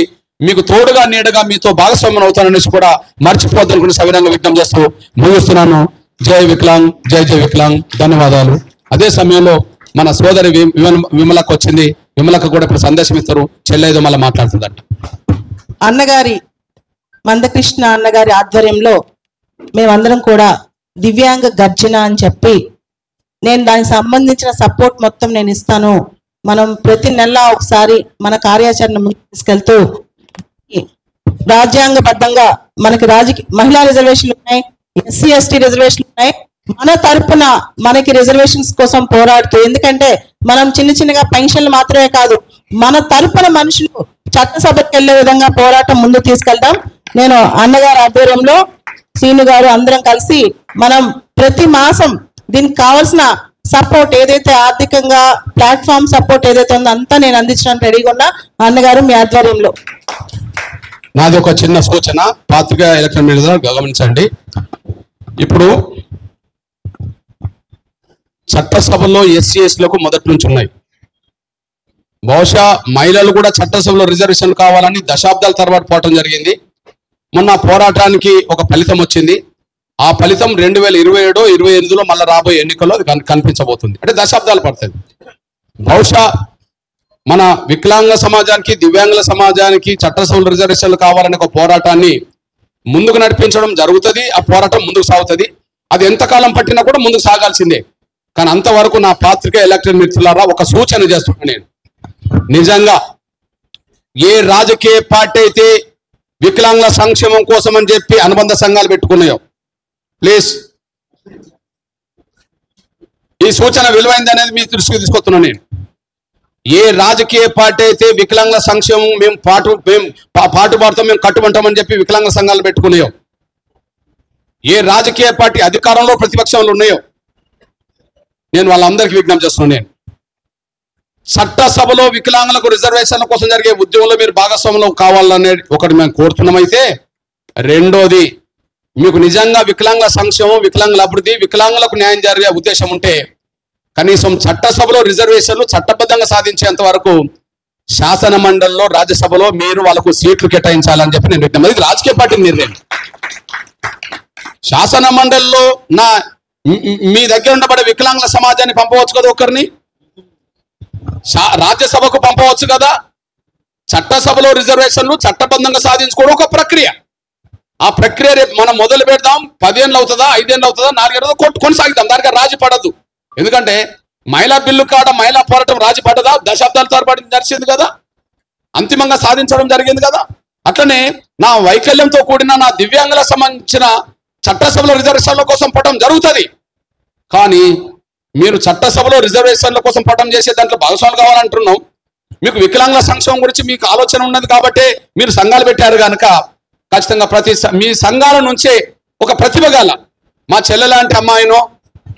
మీకు తోడుగా నీడగా మీతో భాగస్వామ్యం అవుతాననేసి కూడా మర్చిపోద్దనుకుని సవిరంగా విజ్ఞప్తి చేస్తూ ముగిస్తున్నాను. జై వికలాంగ్, జై జై వికలాంగ్. ధన్యవాదాలు. అదే సమయంలో మన సోదరి విమలకు వచ్చింది. విమలకు కూడా ఇప్పుడు సందేశం ఇస్తారు. చెల్లేదో మళ్ళీ మాట్లాడుతుందంట. అన్నగారి మందకృష్ణ అన్నగారి ఆధ్వర్యంలో మేమందరం కూడా దివ్యాంగ గర్జన అని చెప్పి నేను దానికి సంబంధించిన సపోర్ట్ మొత్తం నేను ఇస్తాను. మనం ప్రతి నెల ఒకసారి మన కార్యాచరణ ముందుకు తీసుకెళ్తూ రాజ్యాంగబద్ధంగా మనకి మహిళా రిజర్వేషన్లు ఉన్నాయి, ఎస్సీ ఎస్టీ రిజర్వేషన్లు ఉన్నాయి. మన తరపున మనకి రిజర్వేషన్స్ కోసం పోరాడుతూ, ఎందుకంటే మనం చిన్నగా పెన్షన్లు మాత్రమే కాదు, మన తరపున మనుషులు చట్టసభకి వెళ్లే విధంగా పోరాటం ముందు తీసుకెళ్తాం. నేను అన్నగారి ఆధ్వర్యంలో సీను గారు అందరం కలిసి మనం ప్రతి మాసం దీనికి కావాల్సిన సపోర్ట్ ఏదైతే ఆర్థికంగా ప్లాట్ఫామ్ సపోర్ట్ ఏదైతే ఉందో అంతా నేను అందించడానికి రెడీగా ఉన్నా. అన్నగారు మీ ఆధ్వర్యంలో. నాది ఒక చిన్న సూచన, పాత్రికా ఎలక్ట్రానిక్ మీడియా గమనించండి. ఇప్పుడు చట్టసభలో ఎస్సీ ఎస్టీలకు మొదటి నుంచి ఉన్నాయి. బహుశా మహిళలు కూడా చట్టసభలో రిజర్వేషన్ కావాలని దశాబ్దాల తర్వాత పోవటం జరిగింది. మొన్న పోరాటానికి ఒక ఫలితం వచ్చింది. ఆ ఫలితం 2027-28లో మళ్ళీ రాబోయే ఎన్నికల్లో అది కనిపించబోతుంది. అంటే దశాబ్దాలు పడుతుంది. బహుశా మన వికలాంగ సమాజానికి, దివ్యాంగుల సమాజానికి చట్టసభలో రిజర్వేషన్లు కావాలనే ఒక పోరాటాన్ని ముందుకు నడిపించడం జరుగుతుంది. ఆ పోరాటం ముందుకు సాగుతుంది. అది ఎంతకాలం పట్టినా కూడా ముందుకు సాగాల్సిందే. కానీ అంతవరకు నా పాత్రిక ఎలక్ట్రానిక్ మిత్రులారా ఒక సూచన చేస్తున్నాను. నేను నిజంగా ఏ రాజకీయ పార్టీ అయితే వికలాంగుల సంక్షేమం కోసం అని చెప్పి అనుబంధ సంఘాలు పెట్టుకున్నాయో, ప్లీజ్ ఈ సూచన విలువైంది అనేది మీ దృష్టికి తీసుకొస్తున్నాను. నేను ఏ రాజకీయ పార్టీ అయితే వికలాంగుల సంక్షేమం మేము పాటుపడతాం, మేము కట్టుబంటామని చెప్పి వికలాంగుల సంఘాలు పెట్టుకున్నాయో, ఏ రాజకీయ పార్టీ అధికారంలో ప్రతిపక్షంలో ఉన్నాయో, నేను వాళ్ళందరికీ విజ్ఞప్తి చేస్తున్నాను. నేను చట్టసభలో వికలాంగులకు రిజర్వేషన్ల కోసం జరిగే ఉద్యమంలో మీరు భాగస్వాములు కావాలనేది ఒకటి మేము కోరుతున్నామైతే, రెండోది మీకు నిజంగా వికలాంగుల సంక్షేమం, వికలాంగుల అభివృద్ధి, వికలాంగులకు న్యాయం జరిగే ఉద్దేశం ఉంటే కనీసం చట్టసభలో రిజర్వేషన్లు చట్టబద్ధంగా సాధించేంత వరకు శాసన మండలిలో, రాజ్యసభలో మీరు వాళ్ళకు సీట్లు కేటాయించాలని చెప్పి నేను విజ్ఞప్తి. ఇది రాజకీయ పార్టీ నిర్ణయం. శాసన మండలిలో మీ దగ్గర ఉండబడే వికలాంగుల సమాజాన్ని పంపవచ్చు కదా, ఒకరిని రాజ్యసభకు పంపవచ్చు కదా. చట్టసభలో రిజర్వేషన్లు చట్టబద్ధంగా సాధించుకోవడం ఒక ప్రక్రియ. ఆ ప్రక్రియ రేపు మనం మొదలు పెడదాం. 10 ఏళ్ళు అవుతుందా, 5 ఏళ్ళు అవుతుందా, 4 ఏళ్ళు కొనసాగిద్దాం. దానికి రాజీ పడద్దు. ఎందుకంటే మహిళా బిల్లు కాడ మహిళా పోరాటం రాజీ పడదా, దశాబ్దాల తరబడి నడిచింది కదా, అంతిమంగా సాధించడం జరిగింది కదా. అట్లనే నా వైకల్యంతో కూడిన నా దివ్యాంగులకు సంబంధించిన చట్టసభలో రిజర్వేషన్ల కోసం పడడం జరుగుతుంది. కానీ మీరు చట్టసభలో రిజర్వేషన్ల కోసం పడడం చేసే దాంట్లో భాగస్వాములు కావాలంటున్నాం. మీకు వికలాంగుల సంక్షేమం గురించి మీకు ఆలోచన ఉన్నది కాబట్టి మీరు సంఘాలు పెట్టారు కనుక ఖచ్చితంగా మీ సంఘాల నుంచే ఒక ప్రతిభ గల మా చెల్లె లాంటి అమ్మాయినో,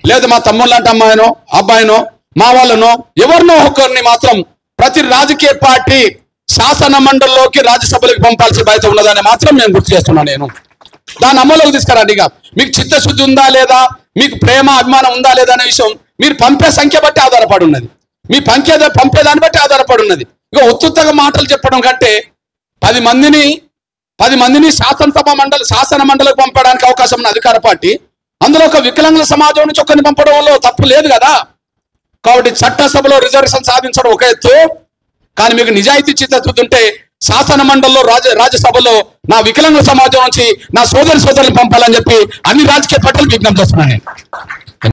లేదా మా తమ్ముడు లాంటి అమ్మాయినో, అబ్బాయినో, మా వాళ్ళనో, ఎవరినో ఒకరిని మాత్రం ప్రతి రాజకీయ పార్టీ శాసన మండలిలోకి, రాజ్యసభలోకి పంపాల్సిన బాధ్యత ఉన్నదని మాత్రం నేను గుర్తు చేస్తున్నాను. నేను దాన్ని అమలులోకి తీసుకురండి. ఇక మీకు చిత్తశుద్ధి ఉందా లేదా, మీకు ప్రేమ అభిమానం ఉందా లేదా అనే విషయం మీరు పంపే సంఖ్య బట్టి ఆధారపడి ఉన్నది. మీ పంపేదాన్ని బట్టి ఆధారపడి ఉన్నది. ఇక ఉత్తుత్తగా మాటలు చెప్పడం కంటే 10 మందిని శాసన మండలికి పంపడానికి అవకాశం ఉన్న అధికార పార్టీ అందులో ఒక వికలాంగుల సమాజం నుంచి ఒకరిని పంపడంలో తప్పు లేదు కదా. కాబట్టి చట్టసభలో రిజర్వేషన్ సాధించడం ఒక ఎత్తు. కానీ మీకు నిజాయితీ చిత్తశుద్ధి ఉంటే శాసన మండలిలో, రాజ్యసభలో నా వికలాంగుల సమాజం నుంచి నా సోదరులను పంపాలని చెప్పి అన్ని రాజకీయ పార్టీలకు విజ్ఞప్తి చేస్తున్నాను నేను.